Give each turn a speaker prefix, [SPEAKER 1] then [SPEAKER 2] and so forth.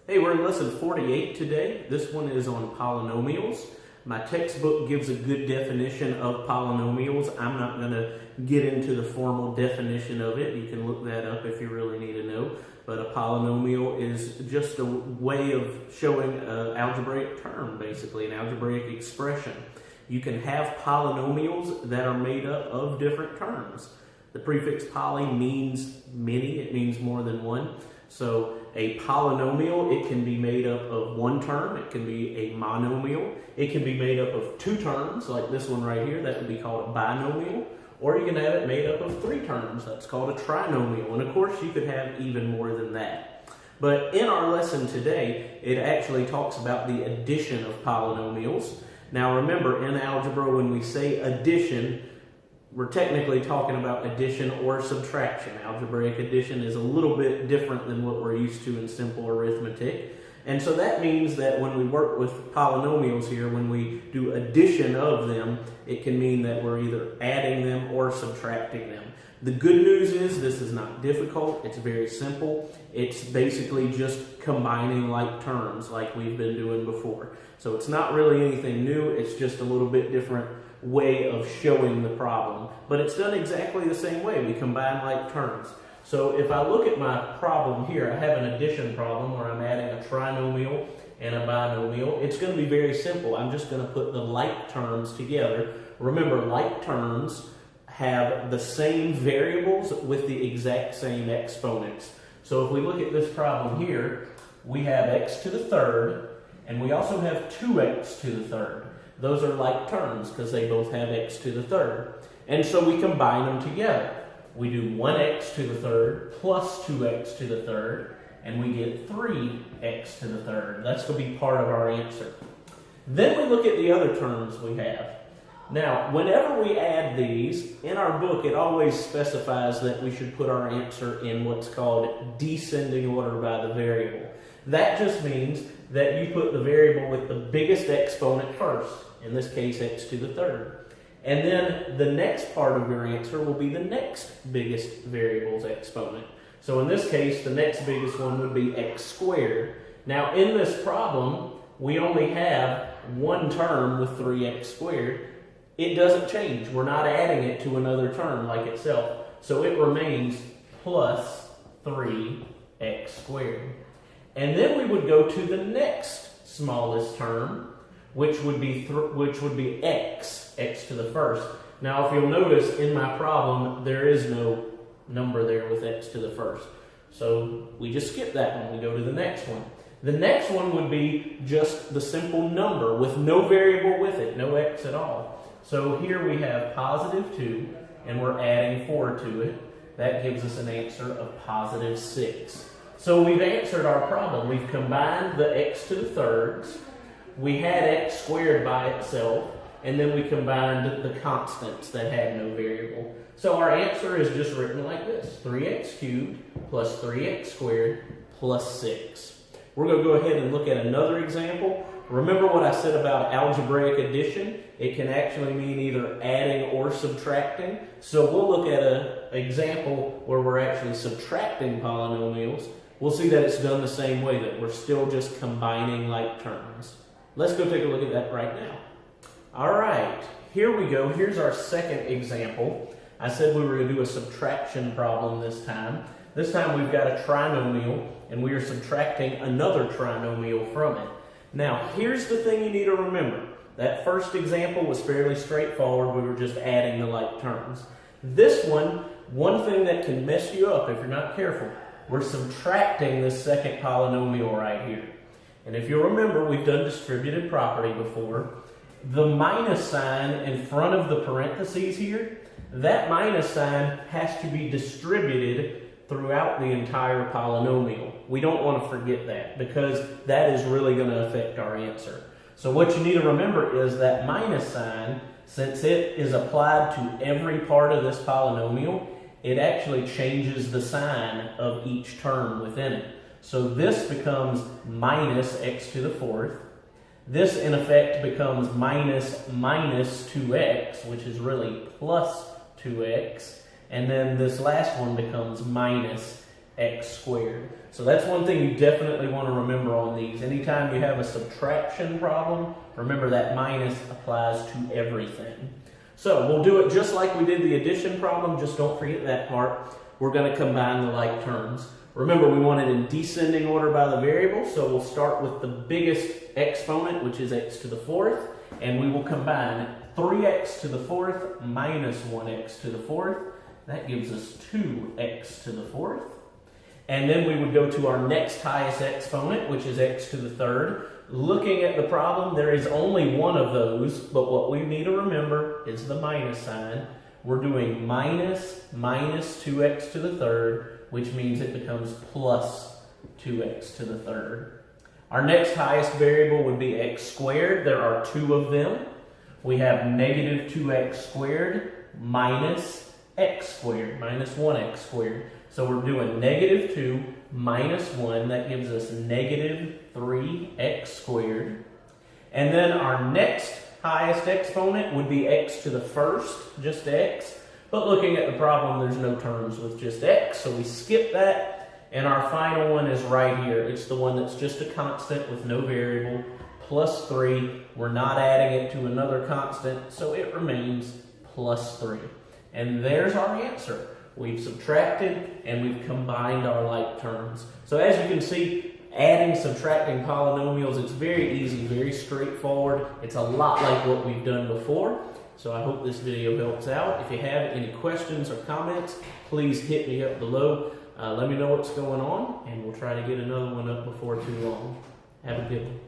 [SPEAKER 1] Hey, we're in lesson 48 today. This one is on polynomials. My textbook gives a good definition of polynomials. I'm not going to get into the formal definition of it. You can look that up if you really need to know. But a polynomial is just a way of showing an algebraic term, basically, an algebraic expression. You can have polynomials that are made up of different terms. The prefix poly means many, it means more than one. So a polynomial, it can be made up of one term, it can be a monomial, it can be made up of two terms, like this one right here, that would be called a binomial, or you can have it made up of three terms, that's called a trinomial, and of course you could have even more than that. But in our lesson today, it actually talks about the addition of polynomials. Now remember, in algebra, when we say addition, we're technically talking about addition or subtraction. Algebraic addition is a little bit different than what we're used to in simple arithmetic. And so that means that when we work with polynomials here, when we do addition of them, it can mean that we're either adding them or subtracting them. The good news is this is not difficult. It's very simple. It's basically just combining like terms like we've been doing before. So it's not really anything new. It's just a little bit different way of showing the problem, but it's done exactly the same way. We combine like terms. So if I look at my problem here, I have an addition problem where I'm adding a trinomial and a binomial. It's going to be very simple. I'm just going to put the like terms together. Remember, like terms have the same variables with the exact same exponents. So if we look at this problem here, we have x to the third, and we also have 2x to the third. Those are like terms because they both have x to the third. And so we combine them together. We do 1x to the third plus 2x to the third, and we get 3x to the third. That's going to be part of our answer. Then we look at the other terms we have. Now, whenever we add these, in our book it always specifies that we should put our answer in what's called descending order by the variable. That just means that you put the variable with the biggest exponent first, in this case x to the third. And then the next part of your answer will be the next biggest variable's exponent. So in this case, the next biggest one would be x squared. Now in this problem, we only have one term with 3x squared. It doesn't change. We're not adding it to another term like itself. So it remains plus 3x squared. And then we would go to the next smallest term, which would be x to the first. Now, if you'll notice in my problem, there is no number there with x to the first. So we just skip that one. We go to the next one. The next one would be just the simple number with no variable with it, no x at all. So here we have positive 2, and we're adding 4 to it. That gives us an answer of positive 6. So we've answered our problem. We've combined the x to the thirds, we had x squared by itself, and then we combined the constants that had no variable. So our answer is just written like this: 3x cubed plus 3x squared plus 6. We're going to go ahead and look at another example. Remember what I said about algebraic addition? It can actually mean either adding or subtracting. So we'll look at an example where we're actually subtracting polynomials. We'll see that it's done the same way, that we're still just combining like terms. Let's go take a look at that right now. All right, here we go. Here's our second example. I said we were going to do a subtraction problem this time. This time we've got a trinomial, and we are subtracting another trinomial from it. Now, here's the thing you need to remember. That first example was fairly straightforward. We were just adding the like terms. This one thing that can mess you up if you're not careful, we're subtracting this second polynomial right here. And if you'll remember, we've done distributive property before. The minus sign in front of the parentheses here, that minus sign has to be distributed throughout the entire polynomial. We don't want to forget that because that is really going to affect our answer. So what you need to remember is that minus sign, since it is applied to every part of this polynomial, it actually changes the sign of each term within it. So this becomes minus x to the fourth. This, in effect, becomes minus 2x, which is really plus 2x. And then this last one becomes minus x squared. So that's one thing you definitely want to remember Anytime you have a subtraction problem, remember that minus applies to everything. So we'll do it just like we did the addition problem, just don't forget that part. We're going to combine the like terms. Remember, we want it in descending order by the variable, so we'll start with the biggest exponent, which is x to the fourth, and we will combine 3x to the fourth minus 1x to the fourth. That gives us 2x to the fourth. And then we would go to our next highest exponent, which is x to the third. Looking at the problem, there is only one of those, but what we need to remember is the minus sign. We're doing minus 2x to the third, which means it becomes plus 2x to the third. Our next highest variable would be x squared. There are two of them. We have negative 2x squared minus x squared, minus 1x squared. So we're doing negative 2 minus 1. That gives us negative 3x squared. And then our next highest exponent would be x to the first, just x. But looking at the problem, there's no terms with just x, so we skip that. And our final one is right here. It's the one that's just a constant with no variable, plus 3. We're not adding it to another constant, so it remains plus 3. And there's our answer. We've subtracted and we've combined our like terms. So as you can see, adding, subtracting polynomials, it's very easy, very straightforward. It's a lot like what we've done before. So I hope this video helps out. If you have any questions or comments, please hit me up below. Let me know what's going on, and we'll try to get another one up before too long. Have a good one.